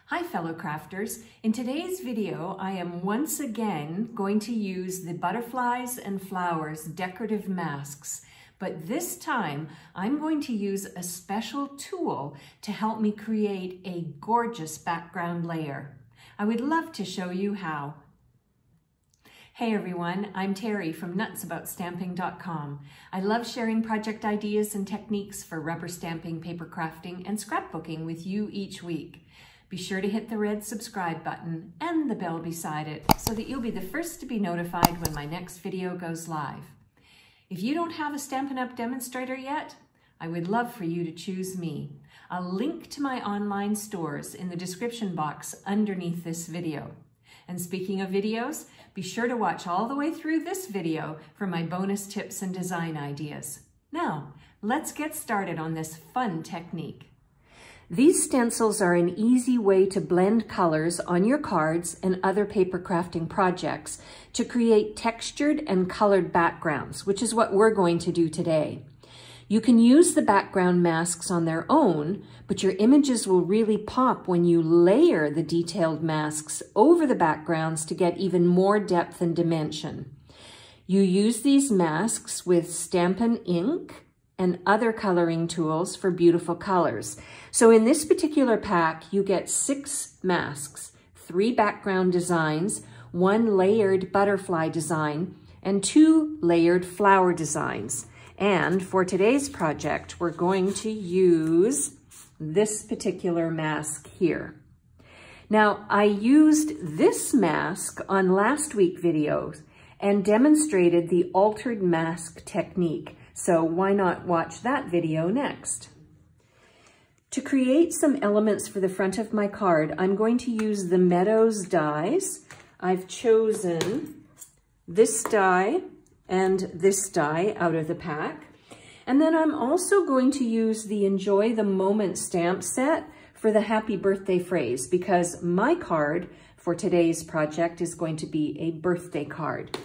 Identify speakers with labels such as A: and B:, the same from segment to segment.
A: Hi fellow crafters, in today's video I am once again going to use the Butterflies and Flowers decorative masks, but this time I'm going to use a special tool to help me create a gorgeous background layer. I would love to show you how. Hey everyone, I'm Terri from nutsaboutsstamping.com. I love sharing project ideas and techniques for rubber stamping, paper crafting, and scrapbooking with you each week. Be sure to hit the red subscribe button and the bell beside it so that you'll be the first to be notified when my next video goes live. If you don't have a Stampin' Up! Demonstrator yet, I would love for you to choose me. I'll link to my online stores in the description box underneath this video. And speaking of videos, be sure to watch all the way through this video for my bonus tips and design ideas. Now, let's get started on this fun technique. These stencils are an easy way to blend colors on your cards and other paper crafting projects to create textured and colored backgrounds, which is what we're going to do today. You can use the background masks on their own, but your images will really pop when you layer the detailed masks over the backgrounds to get even more depth and dimension. You use these masks with Stampin' ink and other coloring tools for beautiful colors. So in this particular pack, you get 6 masks, 3 background designs, 1 layered butterfly design, and 2 layered flower designs. And for today's project, we're going to use this particular mask here. Now, I used this mask on last week's videos and demonstrated the altered mask technique. So why not watch that video next? To create some elements for the front of my card, I'm going to use the Meadows dies. I've chosen this die and this die out of the pack. And then I'm also going to use the Enjoy the Moment stamp set for the happy birthday phrase, because my card for today's project is going to be a birthday card.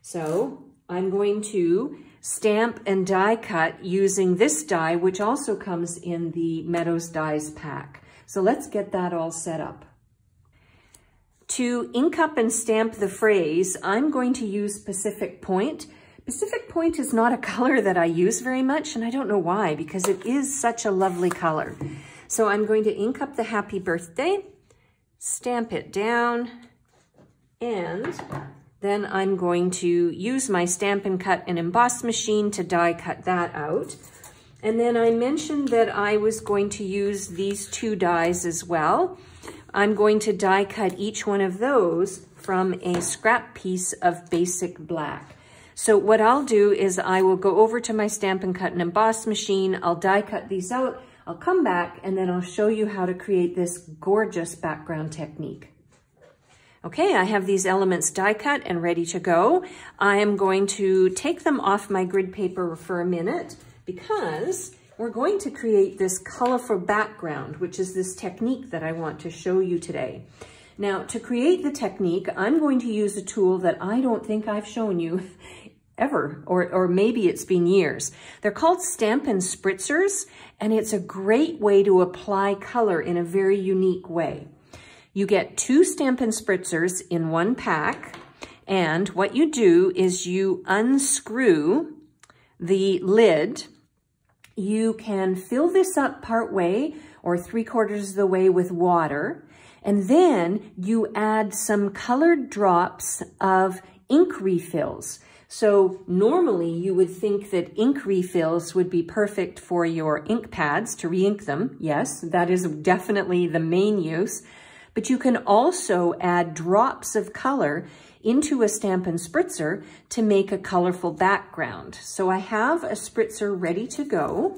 A: So I'm going to stamp and die cut using this die, which also comes in the Meadows dies pack. So let's get that all set up. To ink up and stamp the phrase, I'm going to use Pacific Point. Pacific Point is not a color that I use very much, and I don't know why, because it is such a lovely color. So I'm going to ink up the happy birthday, stamp it down, and then I'm going to use my Stampin' Cut and Emboss machine to die cut that out. And then I mentioned that I was going to use these 2 dies as well. I'm going to die cut each one of those from a scrap piece of basic black. So what I'll do is I will go over to my Stampin' Cut and Emboss machine, I'll die cut these out, I'll come back, and then I'll show you how to create this gorgeous background technique. Okay, I have these elements die cut and ready to go. I am going to take them off my grid paper for a minute because we're going to create this colorful background, which is this technique that I want to show you today. Now, to create the technique, I'm going to use a tool that I don't think I've shown you ever, or maybe it's been years. They're called Stampin' Spritzers, and it's a great way to apply color in a very unique way. You get 2 Stampin' Spritzers in one pack, and what you do is you unscrew the lid. You can fill this up part way or 3/4 of the way with water, and then you add some colored drops of ink refills. So normally you would think that ink refills would be perfect for your ink pads to re-ink them. Yes, that is definitely the main use. But you can also add drops of color into a Stampin' Spritzer to make a colorful background. So I have a spritzer ready to go.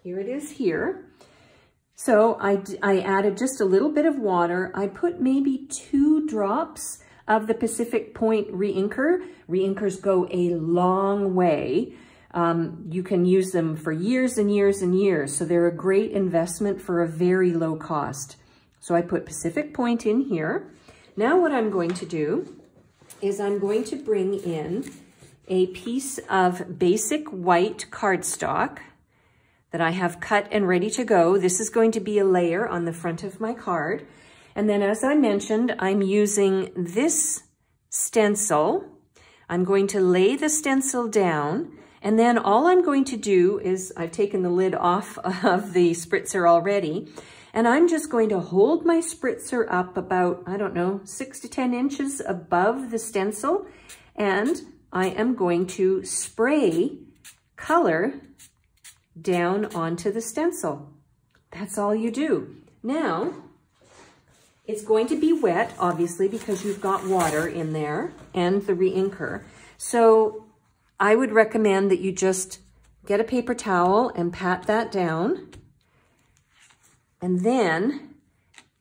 A: Here it is here. So I added just a little bit of water. I put maybe 2 drops of the Pacific Point re-inker. Re-inkers go a long way. You can use them for years and years and years, so they're a great investment for a very low cost. So I put Pacific Point in here. Now what I'm going to do is I'm going to bring in a piece of basic white cardstock. that I have cut and ready to go. This is going to be a layer on the front of my card. And then as I mentioned, I'm using this stencil. I'm going to lay the stencil down, and then all I'm going to do is, I've taken the lid off of the spritzer already, and I'm just going to hold my spritzer up about, I don't know, 6 to 10 inches above the stencil, and I am going to spray color down onto the stencil. That's all you do. Now, it's going to be wet, obviously, because you've got water in there and the re-inker. So I would recommend that you just get a paper towel and pat that down. And then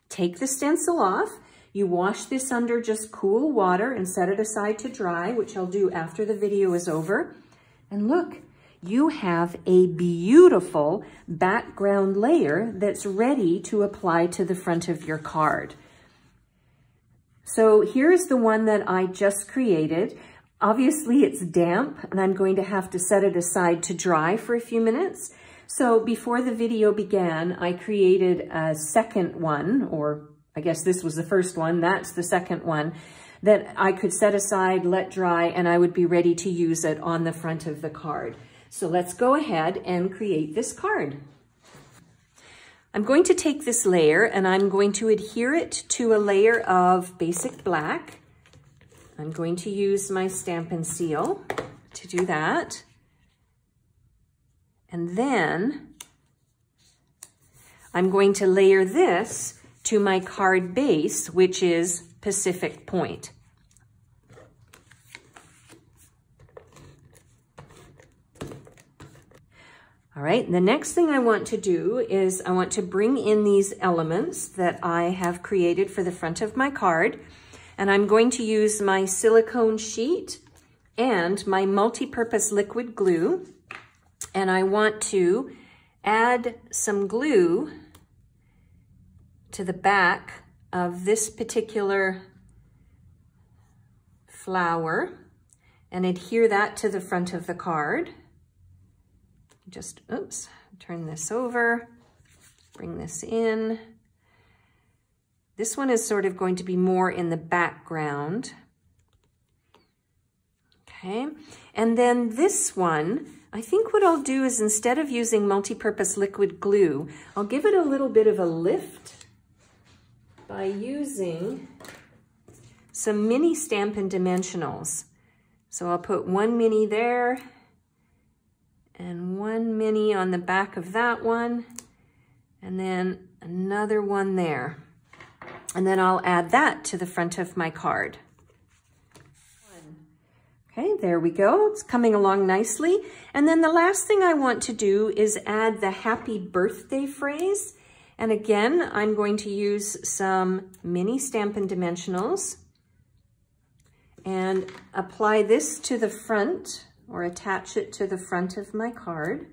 A: take the stencil off. You wash this under just cool water and set it aside to dry, which I'll do after the video is over. And look, you have a beautiful background layer that's ready to apply to the front of your card. So here's the one that I just created. Obviously it's damp and I'm going to have to set it aside to dry for a few minutes. So before the video began, I created a second one, or I guess this was the first one, that's the second one, that I could set aside, let dry, and I would be ready to use it on the front of the card. So let's go ahead and create this card. I'm going to take this layer and I'm going to adhere it to a layer of basic black. I'm going to use my Stampin' Seal to do that. And then I'm going to layer this to my card base, which is Pacific Point. All right, the next thing I want to do is I want to bring in these elements that I have created for the front of my card. And I'm going to use my silicone sheet and my multi-purpose liquid glue. And I want to add some glue to the back of this particular flower and adhere that to the front of the card. Just, oops, turn this over, bring this in. This one is sort of going to be more in the background. Okay, and then this one, I think what I'll do is instead of using multi-purpose liquid glue, I'll give it a little bit of a lift by using some mini Stampin' Dimensionals. So I'll put one mini there and one mini on the back of that one, and then another one there. And then I'll add that to the front of my card. Okay, there we go. It's coming along nicely. And then the last thing I want to do is add the happy birthday phrase. And again, I'm going to use some mini Stampin' Dimensionals and apply this to the front, or attach it to the front of my card,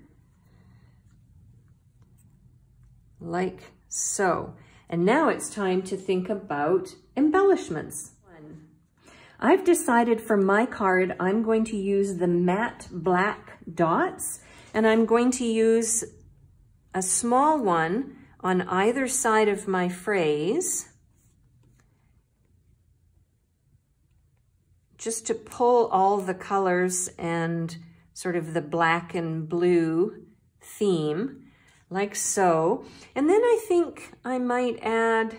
A: like so. And now it's time to think about embellishments. I've decided for my card, I'm going to use the matte black dots, and I'm going to use a small one on either side of my phrase, just to pull all the colors and sort of the black and blue theme, like so. And then I think I might add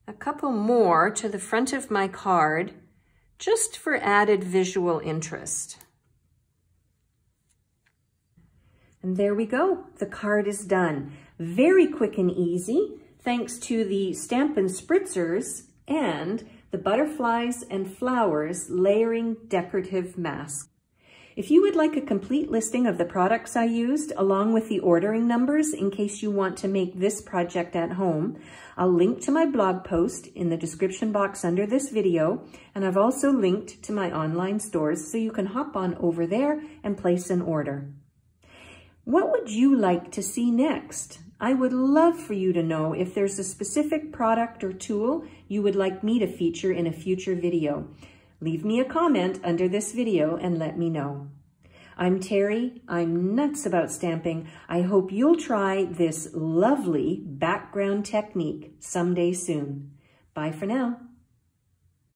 A: a couple more to the front of my card, just for added visual interest. And there we go, the card is done. Very quick and easy, thanks to the Stampin' Spritzers and the butterflies and flowers layering decorative mask. If you would like a complete listing of the products I used, along with the ordering numbers in case you want to make this project at home, I'll link to my blog post in the description box under this video, and I've also linked to my online stores so you can hop on over there and place an order. What would you like to see next? I would love for you to know if there's a specific product or tool you would like me to feature in a future video. Leave me a comment under this video and let me know. I'm Terry. I'm nuts about stamping. I hope you'll try this lovely background technique someday soon. Bye for now.